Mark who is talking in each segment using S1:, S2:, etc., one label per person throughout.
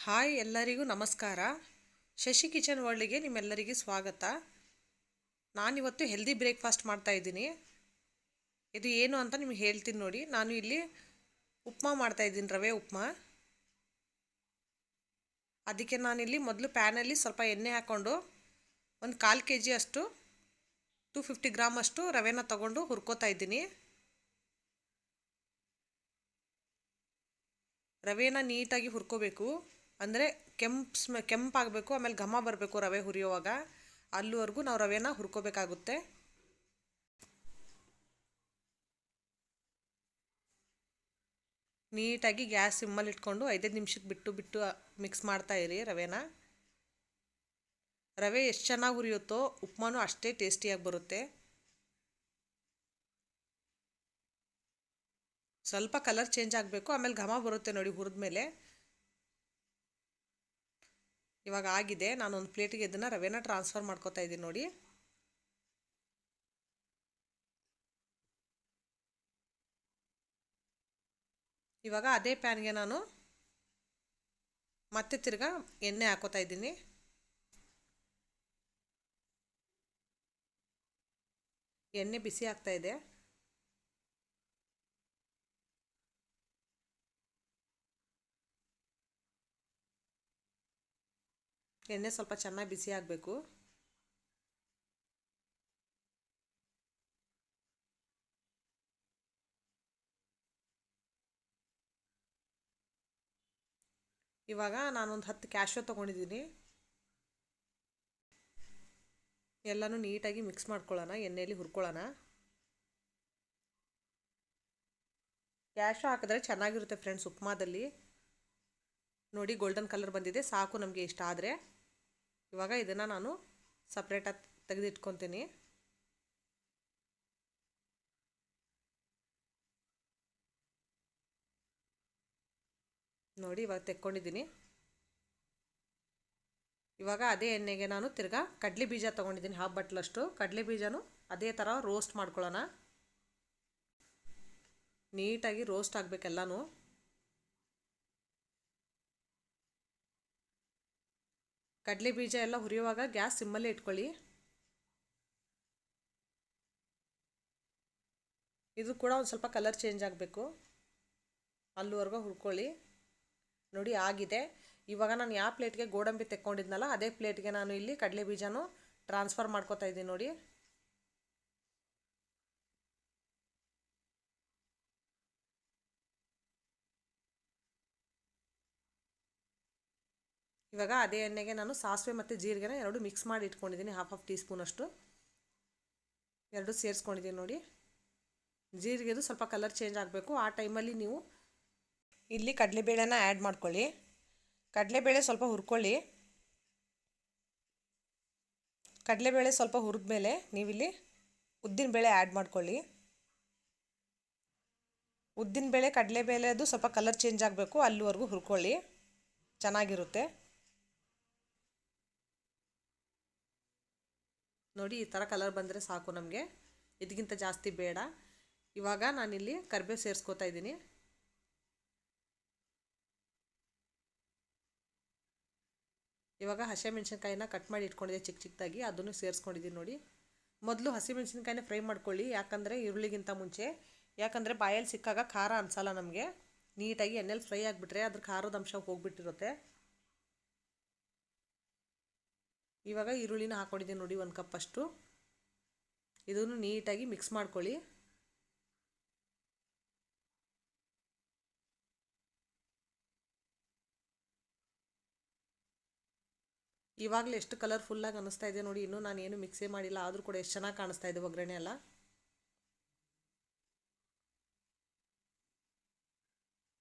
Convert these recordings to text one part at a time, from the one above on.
S1: Hi ಎಲ್ಲರಿಗೂ ನಮಸ್ಕಾರ. Shashi kitchen ವರ್ಲ್ಡ್ಗೆ ನಿಮ್ಮೆಲ್ಲರಿಗೂ ಸ್ವಾಗತ. ನಾನಿವತ್ತು ಹೆಲ್ದಿ ಬ್ರೇಕ್ಫಾಸ್ಟ್ ಮಾಡ್ತಾ ಇದ್ದೀನಿ. ಇದು ಏನು ಅಂತ ನಿಮಗೆ ಹೇಳ್ತೀನಿ ನೋಡಿ. ನಾನು ಇಲ್ಲಿ ಉಪ್ಮಾ ಮಾಡ್ತಾ ಇದ್ದೀನಿ, ರವೆ ಉಪ್ಮಾ. ಅದಕ್ಕೆ ನಾನಿಲ್ಲಿ ಮೊದಲು ಪ್ಯಾನಲ್ಲಿ ಸ್ವಲ್ಪ ಎಣ್ಣೆ ಹಾಕ್ಕೊಂಡು ಒಂದು 1/4 kg ಅಷ್ಟು 250 ಗ್ರಾಮ್ ಅಷ್ಟು ರವೆನ ತಗೊಂಡು ಹುರ್ಕೋತಾ ಇದ್ದೀನಿ. ರವೆನ ನೀಟಾಗಿ ಹುರ್ಕೋಬೇಕು. ಅಂದರೆ ಕೆಂಪಾಗಬೇಕು, ಆಮೇಲೆ ಘಮ ಬರಬೇಕು ರವೆ ಹುರಿಯುವಾಗ. ಅಲ್ಲಿವರೆಗೂ ನಾವು ರವೆನ ಹುರ್ಕೋಬೇಕಾಗುತ್ತೆ. ನೀಟಾಗಿ ಗ್ಯಾಸ್ ಸಿಮ್ಮಲ್ಲಿ ಇಟ್ಕೊಂಡು 5 ನಿಮಿಷಕ್ಕೆ ಬಿಟ್ಟು ಮಿಕ್ಸ್ ಮಾಡ್ತಾ ಇರಿ ರವೆನ. ರವೆ ಎಷ್ಟು ಚೆನ್ನಾಗಿ ಹುರಿಯುತ್ತೋ ಉಪ್ಮಾನು ಅಷ್ಟೇ ಟೇಸ್ಟಿಯಾಗಿ ಬರುತ್ತೆ. ಸ್ವಲ್ಪ ಕಲರ್ ಚೇಂಜ್ ಆಗಬೇಕು, ಆಮೇಲೆ ಘಮ ಬರುತ್ತೆ ನೋಡಿ ಹುರಿದ್ಮೇಲೆ. ಇವಾಗ ಆಗಿದೆ. ನಾನು ಒಂದು ಪ್ಲೇಟಿಗೆ ಇದನ್ನು ರವೆನ ಟ್ರಾನ್ಸ್ಫರ್ ಮಾಡ್ಕೋತಾ ಇದ್ದೀನಿ ನೋಡಿ. ಇವಾಗ ಅದೇ ಪ್ಯಾನ್ಗೆ ನಾನು ಮತ್ತೆ ತಿರ್ಗಾ ಎಣ್ಣೆ ಹಾಕೋತಾ ಇದ್ದೀನಿ. ಎಣ್ಣೆ ಬಿಸಿ ಆಗ್ತಾ ಇದೆ. ಎಣ್ಣೆ ಸ್ವಲ್ಪ ಚೆನ್ನಾಗಿ ಬಿಸಿ ಆಗಬೇಕು. ಇವಾಗ ನಾನೊಂದು 10 ಕ್ಯಾಶ್ಯೂ ತೊಗೊಂಡಿದ್ದೀನಿ. ಎಲ್ಲನೂ ನೀಟಾಗಿ ಮಿಕ್ಸ್ ಮಾಡ್ಕೊಳ್ಳೋಣ, ಎಣ್ಣೆಯಲ್ಲಿ ಹುರ್ಕೊಳ್ಳೋಣ. ಕ್ಯಾಶ್ಯೂ ಹಾಕಿದ್ರೆ ಚೆನ್ನಾಗಿರುತ್ತೆ ಫ್ರೆಂಡ್ಸ್ ಉಪ್ಮಾದಲ್ಲಿ. ನೋಡಿ ಗೋಲ್ಡನ್ ಕಲರ್ ಬಂದಿದೆ, ಸಾಕು ನಮಗೆ ಇಷ್ಟ ಆದರೆ. ಇವಾಗ ಇದನ್ನು ನಾನು ಸಪ್ರೇಟಾಗಿ ತೆಗೆದಿಟ್ಕೊತೀನಿ. ನೋಡಿ ಇವಾಗ ತೆಕ್ಕೊಂಡಿದ್ದೀನಿ. ಇವಾಗ ಅದೇ ಎಣ್ಣೆಗೆ ನಾನು ತಿರ್ಗಾ ಕಡಲೆ ಬೀಜ ತೊಗೊಂಡಿದ್ದೀನಿ, 1/2 ಬಟ್ಲಷ್ಟು ಕಡಲೆ ಬೀಜನೂ ಅದೇ ಥರ ರೋಸ್ಟ್ ಮಾಡ್ಕೊಳ್ಳೋಣ. ನೀಟಾಗಿ ರೋಸ್ಟ್ ಆಗಬೇಕೆಲ್ಲನೂ. ಕಡಲೆ ಬೀಜ ಎಲ್ಲ ಹುರಿಯುವಾಗ ಗ್ಯಾಸ್ ಸಿಮ್ಮಲ್ಲೇ ಇಟ್ಕೊಳ್ಳಿ. ಇದು ಕೂಡ ಒಂದು ಸ್ವಲ್ಪ ಕಲರ್ ಚೇಂಜ್ ಆಗಬೇಕು, ಅಲ್ಲಿವರೆಗೂ ಹುರ್ಕೊಳ್ಳಿ. ನೋಡಿ ಆಗಿದೆ. ಇವಾಗ ನಾನು ಯಾವ ಪ್ಲೇಟ್ಗೆ ಗೋಡಂಬಿ ತೆಕ್ಕೊಂಡಿದ್ನಲ್ಲ ಅದೇ ಪ್ಲೇಟ್ಗೆ ನಾನು ಇಲ್ಲಿ ಕಡಲೆ ಬೀಜನೂ ಟ್ರಾನ್ಸ್ಫರ್ ಮಾಡ್ಕೋತಾ ಇದ್ದೀನಿ ನೋಡಿ. ಇವಾಗ ಅದೇ ಎಣ್ಣೆಗೆ ನಾನು ಸಾಸಿವೆ ಮತ್ತು ಜೀರಿಗೆನ ಎರಡು ಮಿಕ್ಸ್ ಮಾಡಿ ಇಟ್ಕೊಂಡಿದ್ದೀನಿ, 1/2 ಟೀ ಸ್ಪೂನ್ ಅಷ್ಟು ಎರಡು ಸೇರಿಸ್ಕೊಂಡಿದ್ದೀನಿ ನೋಡಿ. ಜೀರಿಗೆದು ಸ್ವಲ್ಪ ಕಲರ್ ಚೇಂಜ್ ಆಗಬೇಕು. ಆ ಟೈಮಲ್ಲಿ ನೀವು ಇಲ್ಲಿ ಕಡಲೆಬೇಳೆನ ಆ್ಯಡ್ ಮಾಡ್ಕೊಳ್ಳಿ. ಕಡಲೆಬೇಳೆ ಸ್ವಲ್ಪ ಹುರ್ಕೊಳ್ಳಿ. ಕಡಲೆಬೇಳೆ ಸ್ವಲ್ಪ ಹುರಿದ್ಮೇಲೆ ನೀವಿಲ್ಲಿ ಉದ್ದಿನಬೇಳೆ ಆ್ಯಡ್ ಮಾಡ್ಕೊಳ್ಳಿ. ಉದ್ದಿನಬೇಳೆ ಕಡಲೆಬೇಳೆದು ಸ್ವಲ್ಪ ಕಲರ್ ಚೇಂಜ್ ಆಗಬೇಕು, ಅಲ್ಲಿವರೆಗೂ ಹುರ್ಕೊಳ್ಳಿ, ಚೆನ್ನಾಗಿರುತ್ತೆ ನೋಡಿ. ಈ ಥರ ಕಲರ್ ಬಂದರೆ ಸಾಕು ನಮಗೆ, ಇದಕ್ಕಿಂತ ಜಾಸ್ತಿ ಬೇಡ. ಇವಾಗ ನಾನಿಲ್ಲಿ ಕರಿಬೇವು ಸೇರಿಸ್ಕೋತಾ ಇದ್ದೀನಿ. ಇವಾಗ ಹಸಿಮೆಣ್ಸಿನ್ಕಾಯಿನ ಕಟ್ ಮಾಡಿ ಇಟ್ಕೊಂಡಿದ್ದೆ ಚಿಕ್ಕ ಚಿಕ್ಕದಾಗಿ, ಅದನ್ನು ಸೇರಿಸ್ಕೊಂಡಿದ್ದೀನಿ ನೋಡಿ. ಮೊದಲು ಹಸಿಮೆಣ್ಸಿನ್ಕಾಯಿನ ಫ್ರೈ ಮಾಡ್ಕೊಳ್ಳಿ, ಯಾಕಂದರೆ ಈರುಳ್ಳಿಗಿಂತ ಮುಂಚೆ. ಯಾಕಂದರೆ ಬಾಯಲ್ಲಿ ಸಿಕ್ಕಾಗ ಖಾರ ಅನಿಸಲ್ಲ ನಮಗೆ. ನೀಟಾಗಿ ಎಣ್ಣೆಲಿ ಫ್ರೈ ಆಗಿಬಿಟ್ರೆ ಅದ್ರ ಖಾರದ ಅಂಶ ಹೋಗಿಬಿಟ್ಟಿರುತ್ತೆ. ಇವಾಗ ಈರುಳ್ಳಿನ ಹಾಕ್ಕೊಂಡಿದ್ದೀನಿ ನೋಡಿ, 1 ಕಪ್ ಅಷ್ಟು. ಇದನ್ನು ನೀಟಾಗಿ ಮಿಕ್ಸ್ ಮಾಡ್ಕೊಳ್ಳಿ. ಇವಾಗಲೇ ಎಷ್ಟು ಕಲರ್ಫುಲ್ಲಾಗಿ ಅನ್ನಿಸ್ತಾ ಇದೆ ನೋಡಿ. ಇನ್ನೂ ನಾನು ಏನು ಮಿಕ್ಸೇ ಮಾಡಿಲ್ಲ, ಆದರೂ ಕೂಡ ಎಷ್ಟು ಚೆನ್ನಾಗಿ ಕಾಣಿಸ್ತಾ ಇದೆ ಒಗ್ಗರಣೆ ಎಲ್ಲ.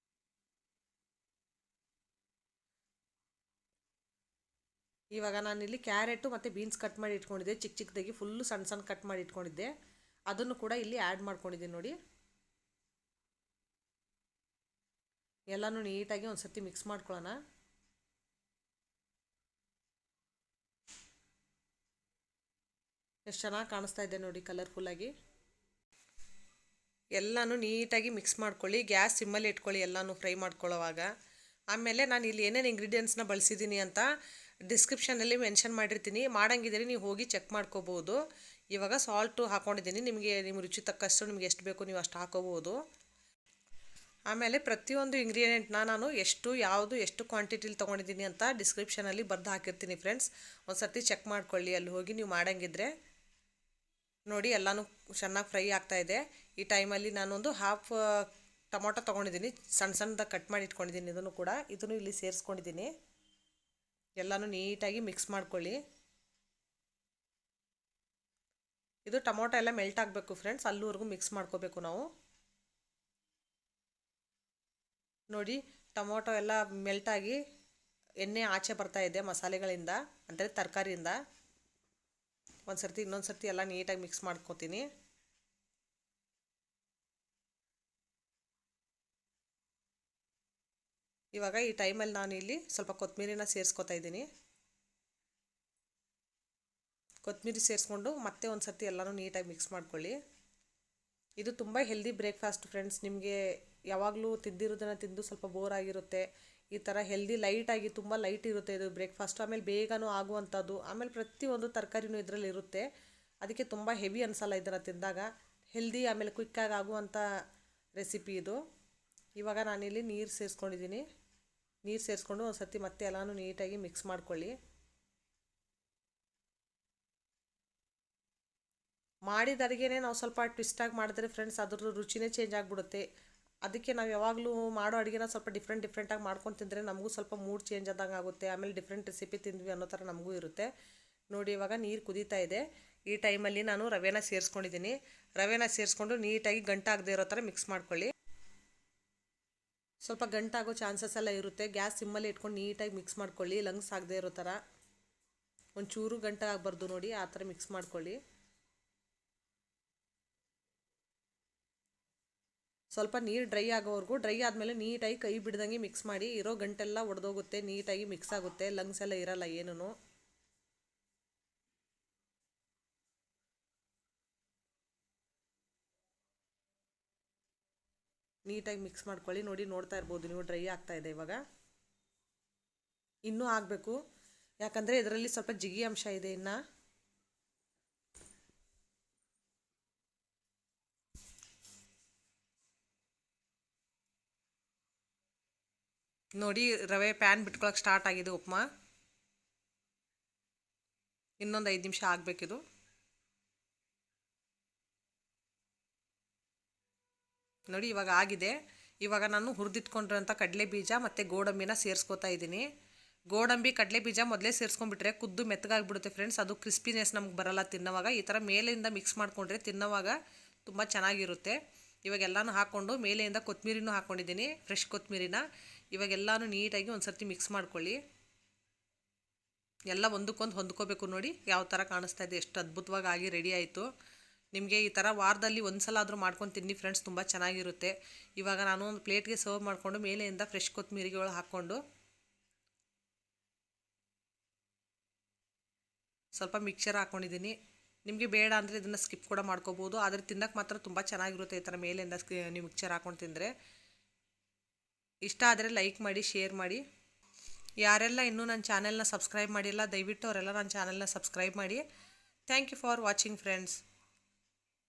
S1: ಇವಾಗ ನಾನಿಲ್ಲಿ ಕ್ಯಾರೆಟು ಮತ್ತು ಬೀನ್ಸ್ ಕಟ್ ಮಾಡಿ ಇಟ್ಕೊಂಡಿದ್ದೆ, ಚಿಕ್ಕ ಚಿಕ್ಕದಾಗಿ ಫುಲ್ಲು ಸಣ್ಣ ಸಣ್ಣ ಕಟ್ ಮಾಡಿ ಇಟ್ಕೊಂಡಿದ್ದೆ. ಅದನ್ನು ಕೂಡ ಇಲ್ಲಿ ಆ್ಯಡ್ ಮಾಡ್ಕೊಂಡಿದ್ದೀನಿ ನೋಡಿ. ಎಲ್ಲನೂ ನೀಟಾಗಿ ಒಂದು ಸರ್ತಿ ಮಿಕ್ಸ್ ಮಾಡ್ಕೊಳ್ಳೋಣ. ಎಷ್ಟು ಚೆನ್ನಾಗಿ ಕಾಣಿಸ್ತಾ ಇದೆ ನೋಡಿ ಕಲರ್ಫುಲ್ಲಾಗಿ. ಎಲ್ಲನೂ ನೀಟಾಗಿ ಮಿಕ್ಸ್ ಮಾಡ್ಕೊಳ್ಳಿ. ಗ್ಯಾಸ್ ಸಿಮ್ಮಲ್ಲಿ ಇಟ್ಕೊಳ್ಳಿ ಎಲ್ಲನೂ ಫ್ರೈ ಮಾಡ್ಕೊಳ್ಳೋವಾಗ. ಆಮೇಲೆ ನಾನು ಇಲ್ಲಿ ಏನೇನು ಇಂಗ್ರೀಡಿಯೆಂಟ್ಸ್ನ ಬಳಸಿದ್ದೀನಿ ಅಂತ ಡಿಸ್ಕ್ರಿಪ್ಷನಲ್ಲಿ ಮೆನ್ಷನ್ ಮಾಡಿರ್ತೀನಿ. ಮಾಡಂಗಿದ್ರೆ ನೀವು ಹೋಗಿ ಚೆಕ್ ಮಾಡ್ಕೋಬೋದು. ಇವಾಗ ಸಾಲ್ಟು ಹಾಕ್ಕೊಂಡಿದ್ದೀನಿ. ನಿಮಗೆ ನಿಮ್ಮ ರುಚಿ ತಕ್ಕಷ್ಟು ನಿಮ್ಗೆ ಎಷ್ಟು ಬೇಕು ನೀವು ಅಷ್ಟು ಹಾಕೋಬೋದು. ಆಮೇಲೆ ಪ್ರತಿಯೊಂದು ಇಂಗ್ರೀಡಿಯೆಂಟ್ನ ನಾನು ಎಷ್ಟು ಕ್ವಾಂಟಿಟಿಲಿ ತೊಗೊಂಡಿದ್ದೀನಿ ಅಂತ ಡಿಸ್ಕ್ರಿಪ್ಷನಲ್ಲಿ ಬರೆದು ಹಾಕಿರ್ತೀನಿ ಫ್ರೆಂಡ್ಸ್. ಒಂದು ಸರ್ತಿ ಚೆಕ್ ಮಾಡ್ಕೊಳ್ಳಿ ಅಲ್ಲಿ ಹೋಗಿ ನೀವು ಮಾಡಂಗಿದ್ರೆ. ನೋಡಿ ಎಲ್ಲನೂ ಚೆನ್ನಾಗಿ ಫ್ರೈ ಆಗ್ತಾಯಿದೆ. ಈ ಟೈಮಲ್ಲಿ ನಾನೊಂದು ಹಾಫ್ ಟೊಮೊಟೊ ತೊಗೊಂಡಿದ್ದೀನಿ, ಸಣ್ಣ ಸಣ್ಣದಾಗಿ ಕಟ್ ಮಾಡಿ ಇಟ್ಕೊಂಡಿದ್ದೀನಿ. ಇದನ್ನು ಇಲ್ಲಿ ಸೇರಿಸ್ಕೊಂಡಿದ್ದೀನಿ. ಎಲ್ಲನೂ ನೀಟಾಗಿ ಮಿಕ್ಸ್ ಮಾಡ್ಕೊಳ್ಳಿ. ಇದು ಟೊಮೊಟೊ ಎಲ್ಲ ಮೆಲ್ಟ್ ಆಗಬೇಕು ಫ್ರೆಂಡ್ಸ್, ಅಲ್ಲಿವರೆಗೂ ಮಿಕ್ಸ್ ಮಾಡ್ಕೋಬೇಕು ನಾವು. ನೋಡಿ ಟೊಮೊಟೊ ಎಲ್ಲ ಮೆಲ್ಟಾಗಿ ಎಣ್ಣೆ ಆಚೆ ಬರ್ತಾ ಇದೆ ಮಸಾಲೆಗಳಿಂದ, ಅಂದರೆ ತರಕಾರಿಯಿಂದ. ಇನ್ನೊಂದು ಸರ್ತಿ ಎಲ್ಲ ನೀಟಾಗಿ ಮಿಕ್ಸ್ ಮಾಡ್ಕೊತೀನಿ. ಇವಾಗ ಈ ಟೈಮಲ್ಲಿ ನಾನು ಇಲ್ಲಿ ಸ್ವಲ್ಪ ಕೊತ್ತಂಬರಿನ ಸೇರಿಸ್ಕೊತಾ ಇದ್ದೀನಿ. ಕೊತ್ತಂಬರಿ ಸೇರಿಸ್ಕೊಂಡು ಮತ್ತೆ ಒಂದು ಸರ್ತಿ ಎಲ್ಲನೂ ನೀಟಾಗಿ ಮಿಕ್ಸ್ ಮಾಡ್ಕೊಳ್ಳಿ. ಇದು ತುಂಬ ಹೆಲ್ದಿ ಬ್ರೇಕ್ಫಾಸ್ಟ್ ಫ್ರೆಂಡ್ಸ್. ನಿಮಗೆ ಯಾವಾಗಲೂ ತಿಂದಿರೋದನ್ನು ತಿಂದು ಸ್ವಲ್ಪ ಬೋರ್ ಆಗಿರುತ್ತೆ. ಈ ಥರ ಹೆಲ್ದಿ ಲೈಟಾಗಿ ತುಂಬ ಲೈಟ್ ಇರುತ್ತೆ ಇದು ಬ್ರೇಕ್ಫಾಸ್ಟು. ಆಮೇಲೆ ಬೇಗನೂ ಆಗುವಂಥದ್ದು. ಆಮೇಲೆ ಪ್ರತಿಯೊಂದು ತರಕಾರಿನೂ ಇದರಲ್ಲಿ ಇರುತ್ತೆ, ಅದಕ್ಕೆ ತುಂಬ ಹೆವಿ ಅನಿಸಲ್ಲ ಇದನ್ನು ತಿಂದಾಗ. ಹೆಲ್ದಿ ಆಮೇಲೆ ಕ್ವಿಕ್ಕಾಗಿ ಆಗುವಂಥ ರೆಸಿಪಿ ಇದು. ಇವಾಗ ನಾನಿಲ್ಲಿ ನೀರು ಸೇರಿಸ್ಕೊಂಡಿದ್ದೀನಿ. ನೀರು ಸೇರಿಸ್ಕೊಂಡು ಒಂದು ಸರ್ತಿ ಮತ್ತೆ ಎಲ್ಲನೂ ನೀಟಾಗಿ ಮಿಕ್ಸ್ ಮಾಡ್ಕೊಳ್ಳಿ. ಮಾಡಿದ ಅಡುಗೆನೇ ನಾವು ಸ್ವಲ್ಪ ಟ್ವಿಸ್ಟಾಗಿ ಮಾಡಿದ್ರೆ ಫ್ರೆಂಡ್ಸ್ ಅದ್ರ ರುಚಿನೇ ಚೇಂಜ್ ಆಗಿಬಿಡುತ್ತೆ. ಅದಕ್ಕೆ ನಾವು ಯಾವಾಗಲೂ ಮಾಡೋ ಅಡುಗೆನ ಸ್ವಲ್ಪ ಡಿಫ್ರೆಂಟಾಗಿ ಮಾಡ್ಕೊಂಡು ತಿಂದರೆ ನಮಗೂ ಸ್ವಲ್ಪ ಮೂಡ್ ಚೇಂಜ್ ಆದಂಗೆ ಆಗುತ್ತೆ. ಆಮೇಲೆ ಡಿಫ್ರೆಂಟ್ ರೆಸಿಪಿ ತಿಂದ್ವಿ ಅನ್ನೋ ಥರ ನಮಗೂ ಇರುತ್ತೆ. ನೋಡಿ ಇವಾಗ ನೀರು ಕುದೀತಾ ಇದೆ. ಈ ಟೈಮಲ್ಲಿ ನಾನು ರವೆನ ಸೇರಿಸ್ಕೊಂಡಿದ್ದೀನಿ. ರವೆನ ಸೇರಿಸ್ಕೊಂಡು ನೀಟಾಗಿ ಗಂಟಾಗದೇ ಇರೋ ಥರ ಮಿಕ್ಸ್ ಮಾಡ್ಕೊಳ್ಳಿ. ಸ್ವಲ್ಪ ಗಂಟಾಗೋ ಚಾನ್ಸಸ್ ಎಲ್ಲ ಇರುತ್ತೆ. ಗ್ಯಾಸ್ ಸಿಮ್ಮಲ್ಲಿ ಇಟ್ಕೊಂಡು ನೀಟಾಗಿ ಮಿಕ್ಸ್ ಮಾಡ್ಕೊಳ್ಳಿ, ಲಂಗ್ಸ್ ಆಗದೆ ಇರೋ ಥರ. ಒಂಚೂರು ಗಂಟಾಗಬಾರ್ದು ನೋಡಿ, ಆ ಥರ ಮಿಕ್ಸ್ ಮಾಡ್ಕೊಳ್ಳಿ. ಸ್ವಲ್ಪ ನೀರು ಡ್ರೈ ಆಗೋವರೆಗೂ, ಡ್ರೈ ಆದಮೇಲೆ ನೀಟಾಗಿ ಕೈ ಬಿಡ್ದಂಗೆ ಮಿಕ್ಸ್ ಮಾಡಿ. ಇರೋ ಗಂಟೆಲ್ಲ ಒಡೆದೋಗುತ್ತೆ, ನೀಟಾಗಿ ಮಿಕ್ಸ್ ಆಗುತ್ತೆ, ಲಂಗ್ಸ್ ಎಲ್ಲ ಇರಲ್ಲ ಏನೂ. ನೀಟಾಗಿ ಮಿಕ್ಸ್ ಮಾಡ್ಕೊಳ್ಳಿ. ನೋಡಿ ನೋಡ್ತಾ ಇರ್ಬೋದು ನೀವು, ಡ್ರೈ ಆಗ್ತಾ ಇದೆ ಇವಾಗ. ಇನ್ನೂ ಆಗಬೇಕು, ಯಾಕಂದರೆ ಇದರಲ್ಲಿ ಸ್ವಲ್ಪ ಜಿಗಿ ಅಂಶ ಇದೆ ಇನ್ನು. ನೋಡಿ ರವೆ ಪ್ಯಾನ್ ಬಿಟ್ಕೊಳಕ್ಕೆ ಸ್ಟಾರ್ಟ್ ಆಗಿದೆ ಉಪ್ಮಾ. ಇನ್ನೊಂದು 5 ನಿಮಿಷ ಆಗಬೇಕಿದು. ನೋಡಿ ಇವಾಗ ಆಗಿದೆ. ಇವಾಗ ನಾನು ಹುರಿದಿಟ್ಕೊಂಡಿರೋಂಥ ಕಡಲೆ ಬೀಜ ಮತ್ತು ಗೋಡಂಬಿನ ಸೇರಿಸ್ಕೊತಾ ಇದ್ದೀನಿ. ಗೋಡಂಬಿ ಕಡಲೆ ಬೀಜ ಮೊದಲೇ ಸೇರಿಸ್ಕೊಂಡ್ಬಿಟ್ರೆ ಕುದ್ದು ಮೆತ್ತಗಾಗಿಬಿಡುತ್ತೆ ಫ್ರೆಂಡ್ಸ್. ಅದು ಕ್ರಿಸ್ಪಿನೆಸ್ ನಮ್ಗೆ ಬರಲ್ಲ ತಿನ್ನೋವಾಗ. ಈ ಥರ ಮೇಲೆಯಿಂದ ಮಿಕ್ಸ್ ಮಾಡಿಕೊಂಡ್ರೆ ತಿನ್ನೋವಾಗ ತುಂಬ ಚೆನ್ನಾಗಿರುತ್ತೆ. ಇವಾಗ ಎಲ್ಲನೂ ಹಾಕ್ಕೊಂಡು ಮೇಲೆಯಿಂದ ಕೊತ್ತಂಬರಿನೂ ಹಾಕ್ಕೊಂಡಿದ್ದೀನಿ, ಫ್ರೆಶ್ ಕೊತ್ತಂಬರಿನ. ಇವಾಗೆಲ್ಲನೂ ನೀಟಾಗಿ ಒಂದು ಸರ್ತಿ ಮಿಕ್ಸ್ ಮಾಡ್ಕೊಳ್ಳಿ. ಎಲ್ಲ ಒಂದಕ್ಕೊಂದು ಹೊಂದ್ಕೋಬೇಕು. ನೋಡಿ ಯಾವ ಥರ ಕಾಣಿಸ್ತಾ ಇದೆ, ಎಷ್ಟು ಅದ್ಭುತವಾಗಿ ಆಗಿ ರೆಡಿ ಆಯಿತು. ನಿಮಗೆ ಈ ಥರ ವಾರದಲ್ಲಿ ಒಂದು ಸಲ ಆದರೂ ಮಾಡ್ಕೊಂಡು ತಿನ್ನಿ ಫ್ರೆಂಡ್ಸ್, ತುಂಬ ಚೆನ್ನಾಗಿರುತ್ತೆ. ಇವಾಗ ನಾನು ಒಂದು ಪ್ಲೇಟ್ಗೆ ಸರ್ವ್ ಮಾಡಿಕೊಂಡು ಮೇಲೆಯಿಂದ ಫ್ರೆಶ್ ಕೊತ್ತಂಬರಿಗಳು ಹಾಕ್ಕೊಂಡು ಸ್ವಲ್ಪ ಮಿಕ್ಸರ್ ಹಾಕ್ಕೊಂಡಿದ್ದೀನಿ. ನಿಮಗೆ ಬೇಡ ಅಂದರೆ ಇದನ್ನು ಸ್ಕಿಪ್ ಕೂಡ ಮಾಡ್ಕೋಬೋದು, ಆದರೆ ತಿನ್ನೋಕ್ಕೆ ಮಾತ್ರ ತುಂಬ ಚೆನ್ನಾಗಿರುತ್ತೆ ಈ ಥರ ಮೇಲೆಯಿಂದ ನೀವು ಮಿಕ್ಸರ್ ಹಾಕ್ಕೊಂಡು ತಿಂದರೆ. ಇಷ್ಟ ಆದರೆ ಲೈಕ್ ಮಾಡಿ, ಶೇರ್ ಮಾಡಿ. ಯಾರೆಲ್ಲ ಇನ್ನೂ ನನ್ನ ಚಾನೆಲ್ನ ಸಬ್ಸ್ಕ್ರೈಬ್ ಮಾಡಿಲ್ಲ ದಯವಿಟ್ಟು ಅವರೆಲ್ಲ ನನ್ನ ಚಾನೆಲ್ನ ಸಬ್ಸ್ಕ್ರೈಬ್ ಮಾಡಿ. Thank you for watching friends.